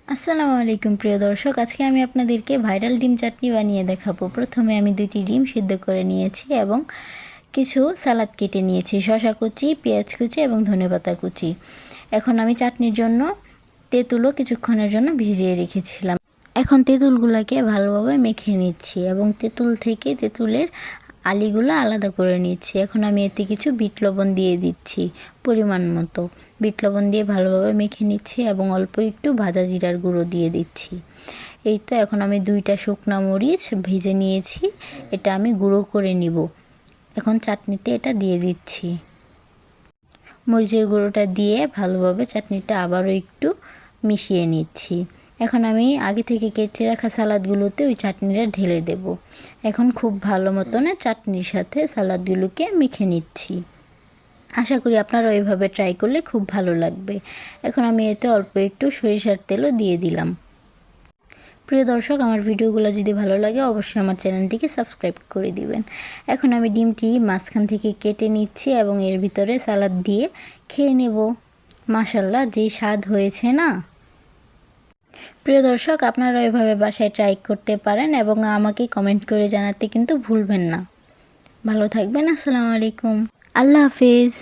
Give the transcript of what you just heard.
আসসালামু আলাইকুম প্রিয় দর্শক, আজকে আমি আপনাদেরকে ভাইরাল ডিম চাটনি বানিয়ে দেখাবো। প্রথমে আমি 2টি ডিম সিদ্ধ করে নিয়েছি এবং কিছু সালাদ কেটে নিয়েছি, শসা কুচি, পেঁয়াজ কুচি এবং ধনেপাতা কুচি। এখন আমি চাটনির জন্য তেঁতুলও কিছুক্ষণের জন্য ভিজিয়ে রেখেছিলাম। এখন তেঁতুলগুলোকে ভালোভাবে মেখে নিচ্ছি এবং তেঁতুলের আলিগুলো আলাদা করে নিচ্ছি। এখন আমি এতে কিছু বিট লবণ দিয়ে দিচ্ছি পরিমাণ মতো। বিট লবণ দিয়ে ভালোভাবে মেখে নিচ্ছি এবং অল্প একটু ভাজা জিরার গুঁড়ো দিয়ে দিচ্ছি। এই তো এখন আমি 2টা শুকনা মরিচ ভেজে নিয়েছি, এটা আমি গুঁড়ো করে নিব। এখন চাটনিতে এটা দিয়ে দিচ্ছি। মরিচের গুঁড়োটা দিয়ে ভালোভাবে চাটনিটা আবারও একটু মিশিয়ে নিচ্ছি। এখন আমি আগে থেকে কেটে রাখা সালাদগুলোতে ওই চাটনিটা ঢেলে দেব। এখন খুব ভালো মতন চাটনির সাথে সালাদগুলোকে মেখে নিচ্ছি। আশা করি আপনারা ওইভাবে ট্রাই করলে খুব ভালো লাগবে। এখন আমি এতে অল্প একটু সরিষার তেলও দিয়ে দিলাম। প্রিয় দর্শক, আমার ভিডিওগুলো যদি ভালো লাগে অবশ্যই আমার চ্যানেলটিকে সাবস্ক্রাইব করে দিবেন। এখন আমি ডিমটি মাঝখান থেকে কেটে নিচ্ছি এবং এর ভিতরে সালাদ দিয়ে খেয়ে নেব। মাশাআল্লাহ, যেই স্বাদ হয়েছে না। প্রিয় দর্শক, আপনারা এভাবে বাসায় ট্রাই করতে পারেন এবং আমাকে কমেন্ট করে জানাতে কিন্তু ভুলবেন না। ভালো থাকবেন। আসসালামু আলাইকুম। আল্লাহ হাফেজ।